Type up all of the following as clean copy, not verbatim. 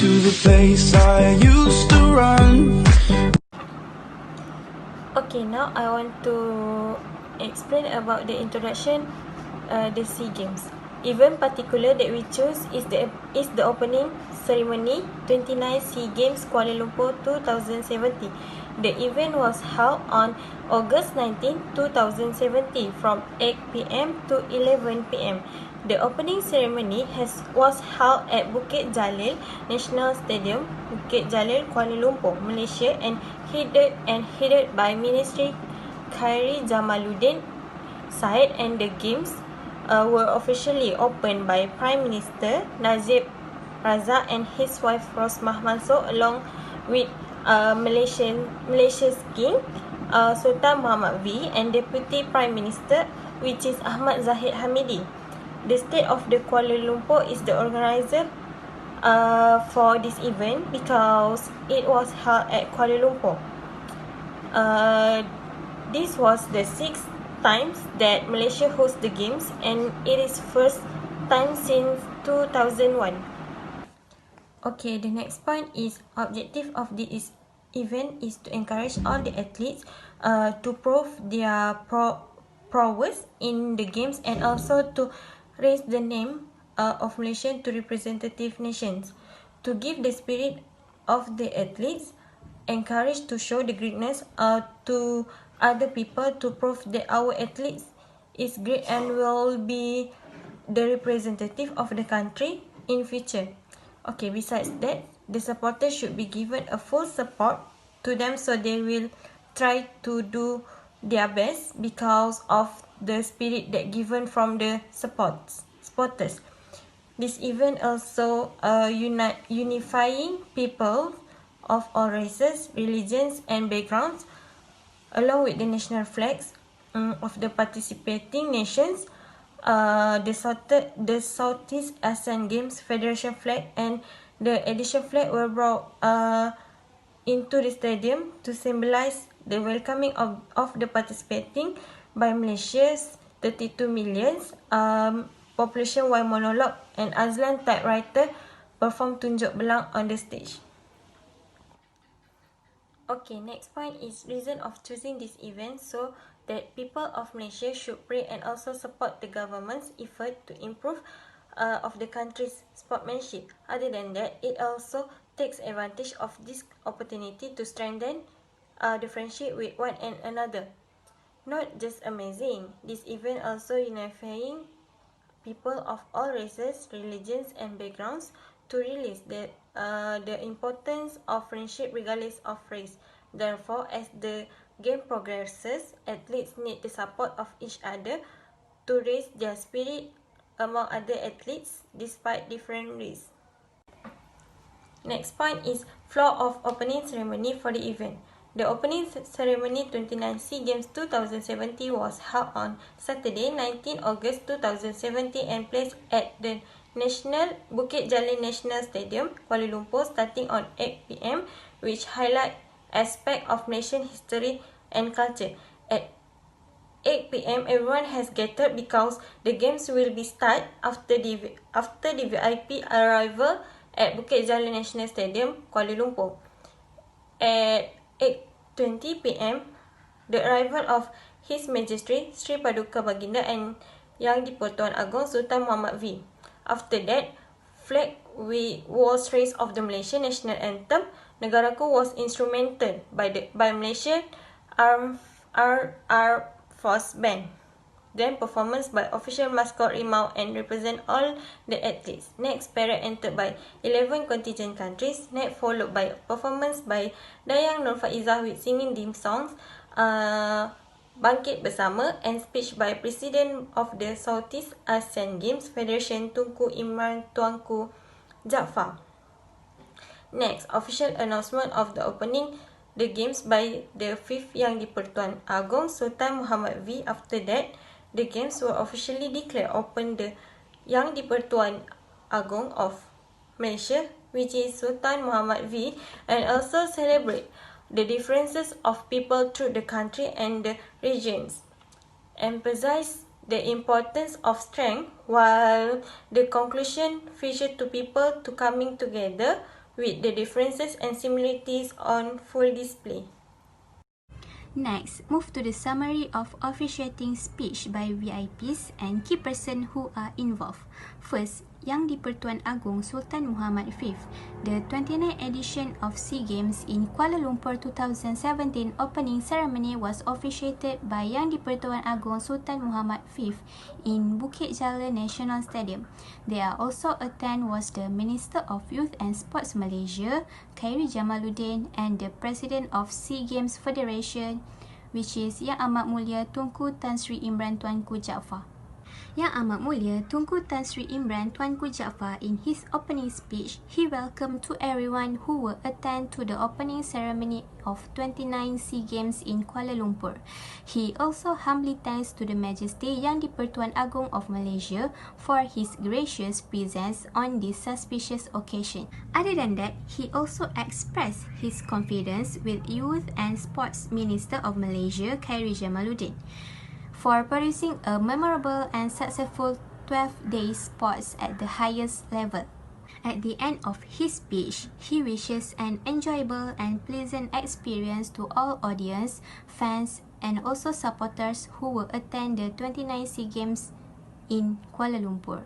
to the place I used to run. Okay, now I want to explain about the introduction, the SEA Games. Event particular that we choose is the opening ceremony 29 SEA Games Kuala Lumpur 2070. The event was held on August 19, 2070 from 8 p.m. to 11 p.m. The opening ceremony was held at Bukit Jalil National Stadium, Bukit Jalil, Kuala Lumpur, Malaysia, and headed by Ministry Khairi Jamaluddin Said, and the games were officially opened by Prime Minister Najib Razak and his wife Rosmah Mansor, along with Malaysia's King Sultan Muhammad V and Deputy Prime Minister, which is Ahmad Zahid Hamidi. The state of the Kuala Lumpur is the organizer for this event because it was held at Kuala Lumpur. This was the 6th time that Malaysia hosts the games, and it is first time since 2001. Okay, the next point is objective of this event is to encourage all the athletes to prove their prowess in the games, and also to raise the name of Malaysia to representative nations, to give the spirit of the athletes, encourage to show the greatness to other people, to prove that our athletes is great and will be the representative of the country in future. Okay, besides that, the supporters should be given a full support to them, so they will try to do their best because of the spirit that given from the supporters. This event also unifying people of all races, religions, and backgrounds, along with the national flags of the participating nations, the Southeast Asian Games Federation flag and the additional flag were brought into the stadium to symbolize the welcoming of the participating by Malaysia's 32 million population, while monologue and Azlan typewriter perform tunjuk belang on the stage. Okay, next point is reason of choosing this event, so that people of Malaysia should pray and also support the government's effort to improve of the country's sportsmanship. Other than that, it also takes advantage of this opportunity to strengthen the friendship with one and another. Not just amazing, this event also unifying people of all races, religions, and backgrounds to realize that the importance of friendship regardless of race. Therefore, as the game progresses, athletes need the support of each other to raise their spirit among other athletes despite different race. Next point is flow of opening ceremony for the event. The opening ceremony 29 SEA Games 2070 was held on Saturday 19 August 2070 and placed at the Bukit Jalil National Stadium, Kuala Lumpur, starting on 8 p.m, which highlight aspect of Malaysian history and culture. At 8 p.m, everyone has gathered because the games will be start after the VIP arrival at Bukit Jalil National Stadium, Kuala Lumpur. At 8:20 p.m, the arrival of His Majesty Sri Paduka Baginda and Yang di-Pertuan Agong Sultan Muhammad V. After that, flag was raised of the Malaysian national anthem. Negaraku was instrumental by Malaysian Armed Force Band. Then performance by official mascot Rimau and represent all the athletes. Next, parade entered by 11 contingent countries. Next, followed by performance by Dayang Nur Faizah with singing theme songs, Bangkit Bersama, and speech by President of the Southeast Asian Games Federation Tunku Imran Tuanku Jaafar. Next, official announcement of the opening the games by the 5th Yang di-Pertuan Agong Sultan Muhammad V. After that, the games were officially declared open the Yang di-Pertuan Agong of Malaysia, which is Sultan Muhammad V, and also celebrate the differences of people through the country and the regions, emphasize the importance of strength, while the conclusion featured to people to coming together with the differences and similarities on full display. Next, move to the summary of officiating speech by VIPs and key persons who are involved. First, Yang di-Pertuan Agong Sultan Muhammad V. The 29th edition of SEA Games in Kuala Lumpur 2017 opening ceremony was officiated by Yang di-Pertuan Agong Sultan Muhammad V in Bukit Jalil National Stadium. There also attend was the Minister of Youth and Sports Malaysia, Khairi Jamaluddin, and the President of SEA Games Federation, which is Yang Amat Mulia Tunku Tan Sri Imran Tuanku Jaafar. Yang Amat Mulia Tunku Tan Sri Imran Tuanku Jaafar, in his opening speech, he welcomed to everyone who will attend to the opening ceremony of 29 SEA Games in Kuala Lumpur. He also humbly thanks to the Majesty Yang di-Pertuan Agong of Malaysia for his gracious presence on this auspicious occasion. Other than that, he also expressed his confidence with Youth and Sports Minister of Malaysia, Khairi Jamaluddin, for producing a memorable and successful 12-day sports at the highest level. At the end of his speech, he wishes an enjoyable and pleasant experience to all audience, fans, and also supporters who will attend the 29 SEA Games in Kuala Lumpur.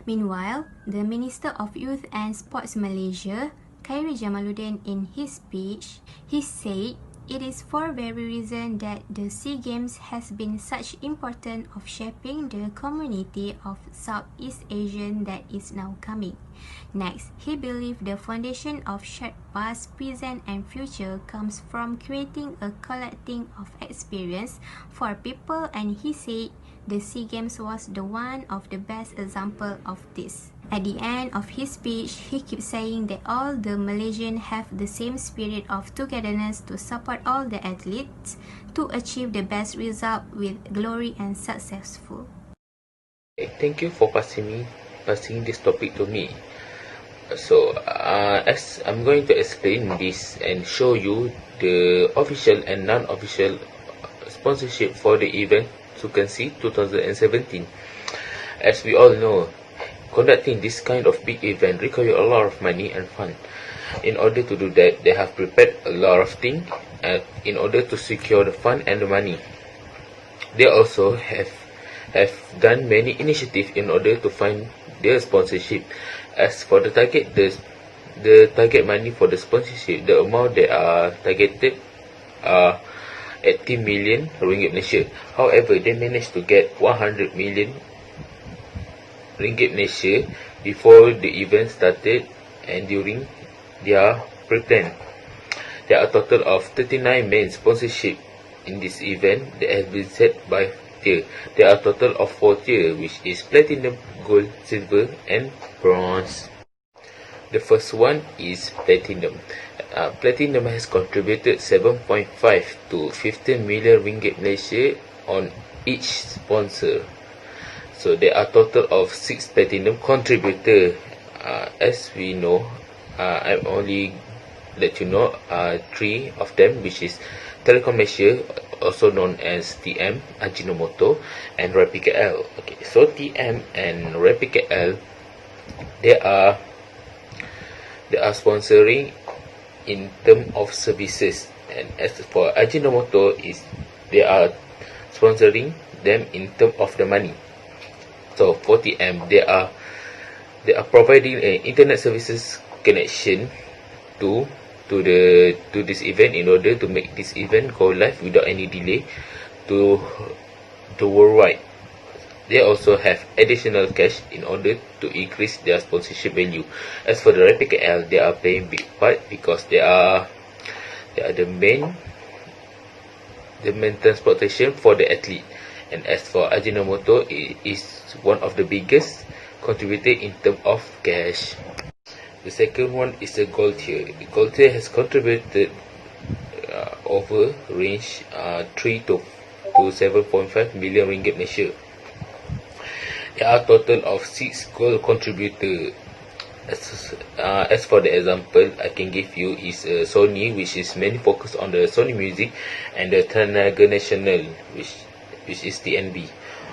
Meanwhile, the Minister of Youth and Sports Malaysia, Khairi Jamaluddin, in his speech, he said, "It is for very reason that the SEA Games has been such important of shaping the community of Southeast Asian that is now coming." Next, he believed the foundation of shared past, present and future comes from creating a collecting of experience for people, and he said the SEA Games was the one of the best example of this. At the end of his speech, he keeps saying that all the Malaysians have the same spirit of togetherness to support all the athletes to achieve the best result with glory and successful. Thank you for passing this topic to me. So, as I'm going to explain this and show you the official and non-official sponsorship for the event Sukan Sea 2017. As we all know, conducting this kind of big event requires a lot of money and fund. In order to do that, they have prepared a lot of things in order to secure the fund and the money. They also have done many initiatives in order to find their sponsorship. As for the target, the target money for the sponsorship, the amount they are targeted are 80 million ringgit Malaysia. However, they managed to get 100 million ringgit Malaysia before the event started and during their pre-plan. There are a total of 39 main sponsorship in this event that has been set by tier. There are a total of 4 tiers, which is platinum, gold, silver and bronze. The first one is platinum. Platinum has contributed 7.5 to 15 million ringgit Malaysia on each sponsor. So there are total of 6 platinum contributor. As we know, I'm only let you know 3 of them, which is Telekom Malaysia, also known as TM, Ajinomoto, and Rapid KL. Okay, so TM and Rapid KL, they are sponsoring in terms of services, and as for Ajinomoto, they are sponsoring them in terms of the money. So for TM, they are providing an internet services connection to this event in order to make this event go live without any delay to worldwide. They also have additional cash in order to increase their sponsorship value. As for the Rapid KL, they are playing big part because they are the main transportation for the athlete. And as for Ajinomoto, it is one of the biggest contributor in terms of cash. The second one is the gold tier. The gold tier has contributed over range 3 to 7.5 million ringgit Malaysia. There are a total of 6 gold contributors. As for the example I can give you is Sony, which is mainly focused on the Sony Music, and the Tenaga Nasional, which is TNB.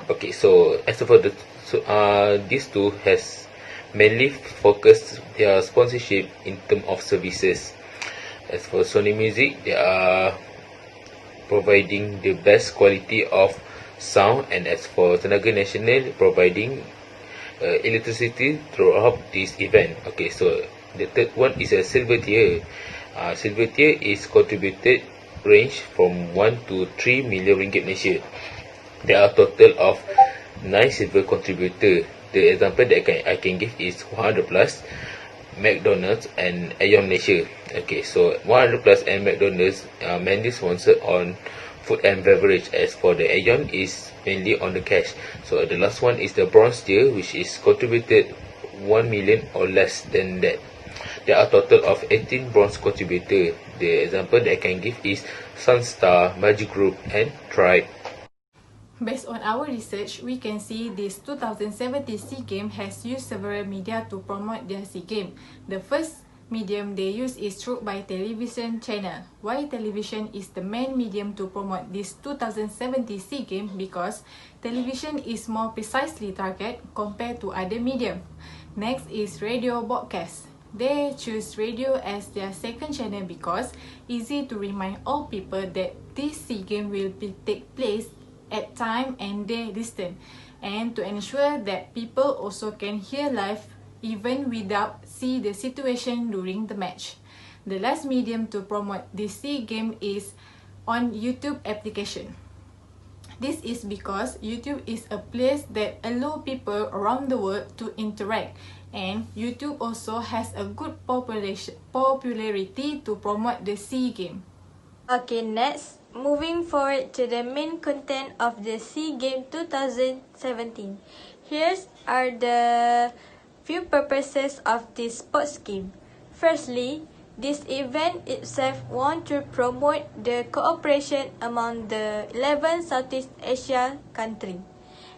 Okay, so as for these two has mainly focus their sponsorship in terms of services. As for Sony Music, they are providing the best quality of sound, and as for Tenaga Nasional, providing electricity throughout this event. Okay, so the third one is a silver tier. Silver tier is contributed range from 1 to 3 million ringgit Malaysia. There are a total of 9 silver contributor. The example that I can give is 100 plus, McDonald's and Aeon Malaysia. Okay, so 100 plus and McDonald's mainly sponsored on food and beverage. As for the Aeon is mainly on the cash. So the last one is the bronze tier, which is contributed 1 million or less than that. There are a total of 18 bronze contributor. The example that I can give is Sunstar, Maju Group and Tribe. Based on our research, we can see this 2017 SEA Games has used several media to promote their SEA Games. The first medium they use is through by television channel. Why television is the main medium to promote this 2017 SEA Games? Because television is more precisely targeted compared to other medium. Next is radio broadcast. They choose radio as their second channel because easy to remind all people that this SEA Games will take place at time and day distance, and to ensure that people also can hear live even without see the situation during the match. The last medium to promote this SEA Games is on YouTube application. This is because YouTube is a place that allows people around the world to interact, and YouTube also has a good popularity to promote the SEA Games. Okay, next, moving forward to the main content of the SEA Games 2017. Here are the few purposes of this sports game. Firstly, this event itself wants to promote the cooperation among the 11 Southeast Asia countries.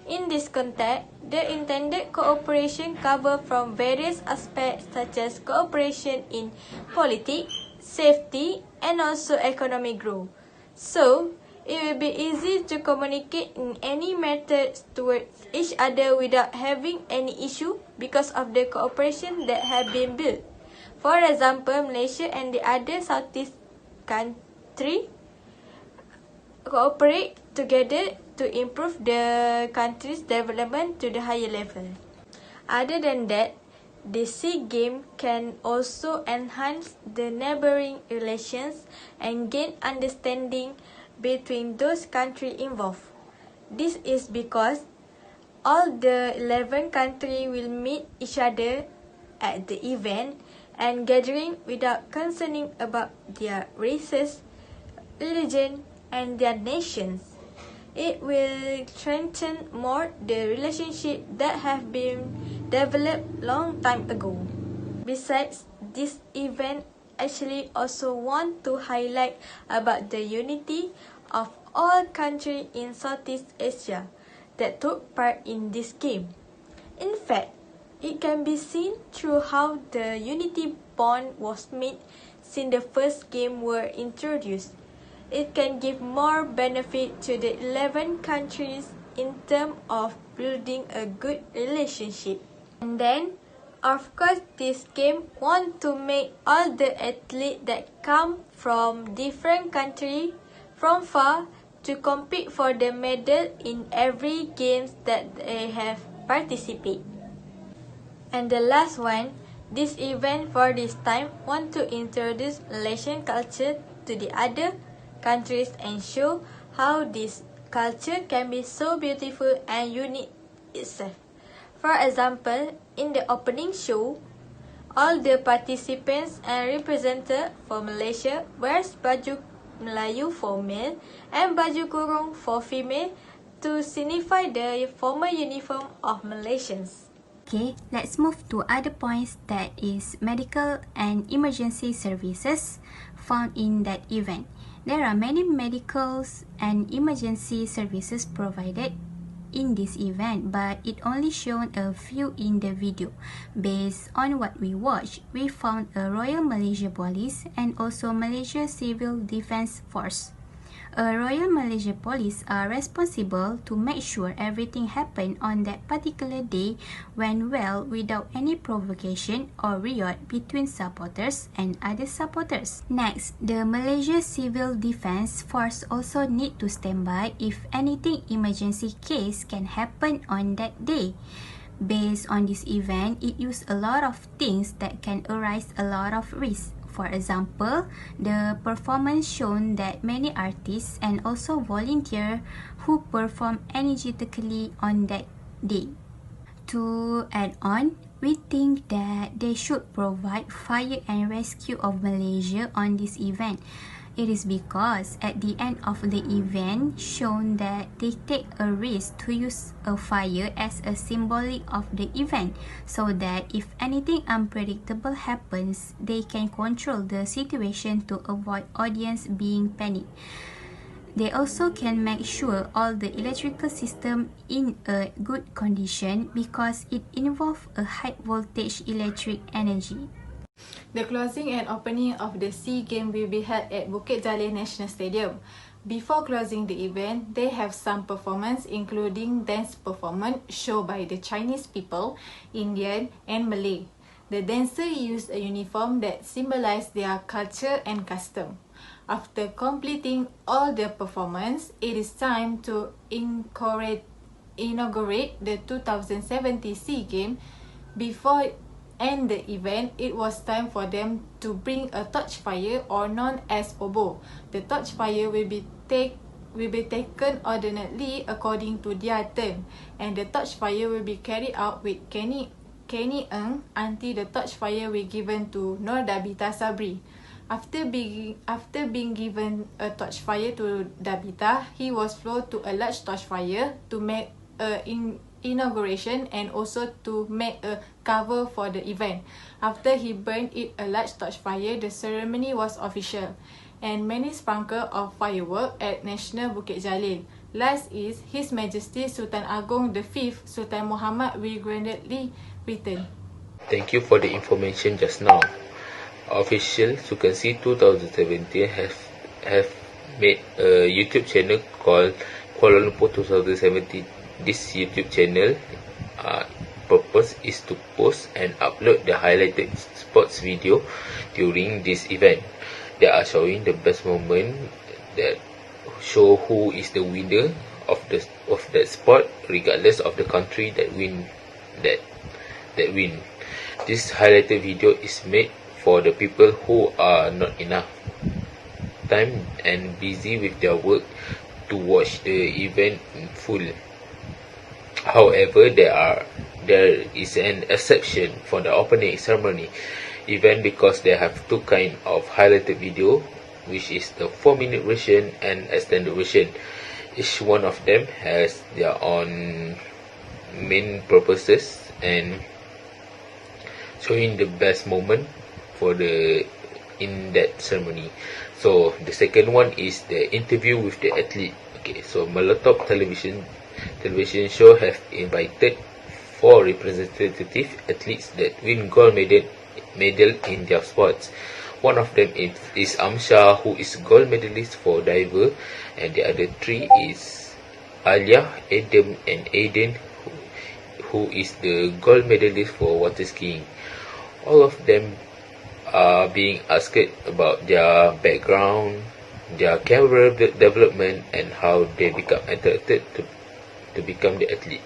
In this context, the intended cooperation covers from various aspects such as cooperation in politics, safety, and also economic growth. So, it will be easy to communicate in any methods towards each other without having any issue because of the cooperation that have been built. For example, Malaysia and the other Southeast country cooperate together to improve the country's development to the higher level. Other than that, the SEA Games can also enhance the neighboring relations and gain understanding between those countries involved. This is because all the 11 countries will meet each other at the event and gathering without concerning about their races, religion, and their nations. It will strengthen more the relationship that have been developed long time ago. Besides, this event actually also want to highlight about the unity of all countries in Southeast Asia that took part in this game. In fact, it can be seen through how the unity bond was made since the first game were introduced. It can give more benefit to the 11 countries in terms of building a good relationship. And then, of course, this game want to make all the athletes that come from different countries from far to compete for the medal in every games that they have participated. And the last one, this event for this time want to introduce Malaysian culture to the other countries and show how this culture can be so beautiful and unique itself. For example, in the opening show, all the participants and representatives for Malaysia wears baju Melayu for male and baju kurung for female to signify the formal uniform of Malaysians. Okay, let's move to other points, that is medical and emergency services found in that event. There are many medicals and emergency services provided in this event, but it only shown a few in the video. Based on what we watched, we found a Royal Malaysia Police and also Malaysia Civil Defence Force. Royal Malaysia Police are responsible to make sure everything happened on that particular day went well without any provocation or riot between supporters and other supporters. Next, the Malaysia Civil Defence Force also need to stand by if anything emergency case can happen on that day. Based on this event, it used a lot of things that can arise a lot of risk. For example, the performance shown that many artists and also volunteers who perform energetically on that day. To add on, we think that they should provide fire and rescue of Malaysia on this event. It is because at the end of the event shown that they take a risk to use a fire as a symbolic of the event so that if anything unpredictable happens, they can control the situation to avoid audience being panicked. They also can make sure all the electrical system in a good condition because it involves a high voltage electric energy. The closing and opening of the SEA Games will be held at Bukit Jalil National Stadium. Before closing the event, they have some performance including dance performance shown by the Chinese people, Indian and Malay. The dancers used a uniform that symbolized their culture and custom. After completing all the performance, it is time to inaugurate the 2070 SEA Games. Before end the event, it was time for them to bring a torch fire or known as obo. The torch fire will be taken alternately according to their turn, and the torch fire will be carried out with Kenny Ng until the torch fire will given to Nur Dabita Sabri. After being given a torch fire to Dabita, he was flown to a large torch fire to make inauguration and also to make a cover for the event. After he burned it a large torch fire, the ceremony was official and many sprinkle of firework at National Bukit Jalil. Last is His Majesty Sultan Agong the 5th Sultan Muhammad will grandly return. Thank you for the information just now. Official Sukansi 2017 have made a YouTube channel called Kuala Lumpur 2017. This YouTube channel purpose is to post and upload the highlighted sports video during this event. They are showing the best moment that show who is the winner of that sport, regardless of the country that win. This highlighted video is made for the people who are not enough time and busy with their work to watch the event in full. However, there is an exception for the opening ceremony event because they have two kind of highlighted video, which is the 4-minute version and extended version. Each one of them has their own main purposes and showing the best moment for in that ceremony. So the second one is the interview with the athlete. Okay, so Meletop television show have invited 4 representative athletes that win gold medal in their sports. One of them is Amsha, who is gold medalist for diver, and the other 3 is Alia, Adam and Aiden, who is the gold medalist for water skiing. All of them are being asked about their background, their career development, and how they become attracted to become the athlete.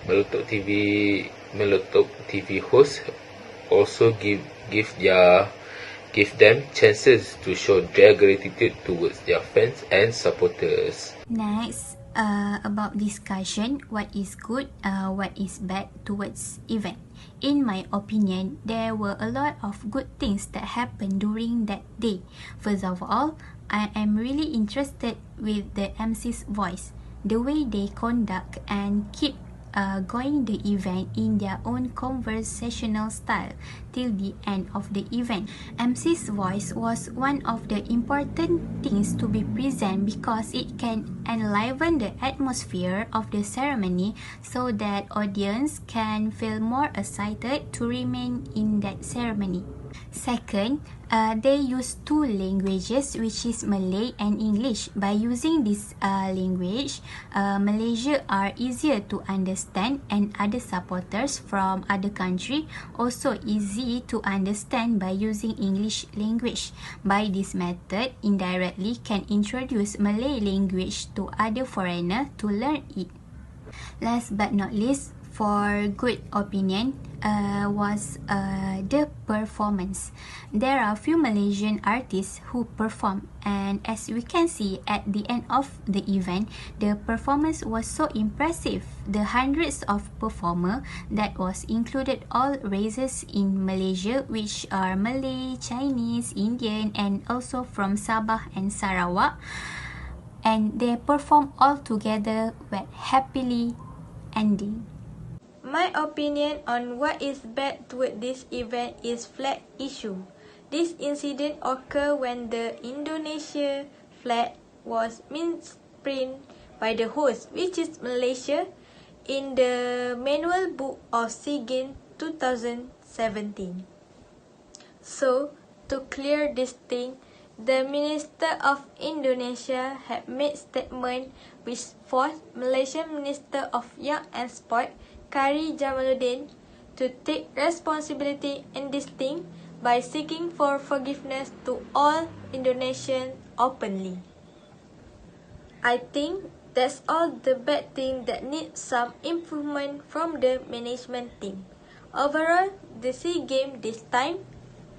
Meletop TV hosts also give them chances to show their gratitude towards their fans and supporters. Next, about discussion, what is good, what is bad towards event. In my opinion, there were a lot of good things that happened during that day. First of all, I am really interested with the MC's voice, the way they conduct and keep going the event in their own conversational style till the end of the event. MC's voice was one of the important things to be present because it can enliven the atmosphere of the ceremony so that audience can feel more excited to remain in that ceremony. Second, they use two languages, which is Malay and English. By using this language, Malaysia are easier to understand, and other supporters from other country also easy to understand by using English language. By this method, indirectly can introduce Malay language to other foreigner to learn it. Last but not least, for good opinion was the performance. There are few Malaysian artists who perform, and as we can see at the end of the event, the performance was so impressive. The hundreds of performer that was included all races in Malaysia, which are Malay, Chinese, Indian, and also from Sabah and Sarawak, and they perform all together with happily ending. My opinion on what is bad toward this event is flag issue. This incident occurred when the Indonesia flag was misprint by the host, which is Malaysia, in the manual book of SEA Games 2017. So, to clear this thing, the Minister of Indonesia had made statement which forced Malaysian Minister of Young and Sport, Kari Jamaluddin, to take responsibility in this thing by seeking for forgiveness to all Indonesians openly. I think that's all the bad thing that needs some improvement from the management team. Overall, the SEA Games this time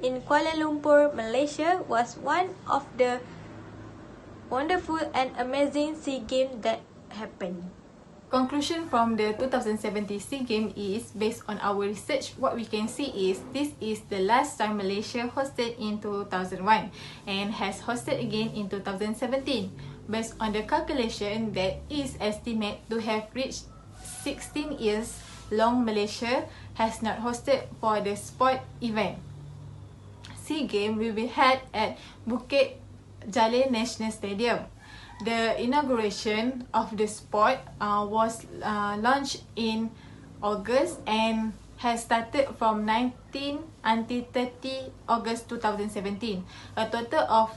in Kuala Lumpur, Malaysia was one of the wonderful and amazing SEA Games that happened. Conclusion from the 2017 SEA Games is, based on our research, what we can see is this is the last time Malaysia hosted in 2001 and has hosted again in 2017. Based on the calculation that is estimated to have reached 16 years long, Malaysia has not hosted for the sport event. SEA Games will be held at Bukit Jalil National Stadium. The inauguration of the sport was launched in August and has started from 19 until 30 August 2017. A total of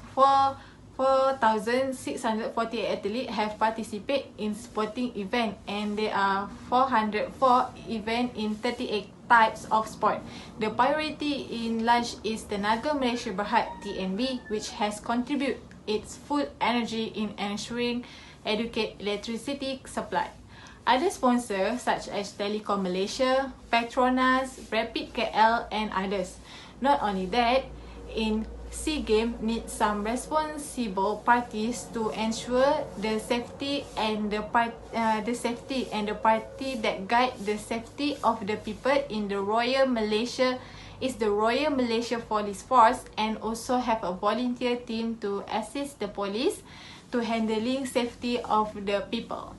4,648 athletes have participated in sporting event, and there are 404 events in 38 types of sport. The priority in launch is Tenaga Malaysia Berhad TNB, which has contributed its full energy in ensuring adequate electricity supply. Other sponsors such as Telecom Malaysia, Petronas, Rapid KL, and others. Not only that, in SEA Games needs some responsible parties to ensure the safety and the party that guide the safety of the people in the Royal Malaysia is the Royal Malaysia Police Force, and also have a volunteer team to assist the police to handling safety of the people.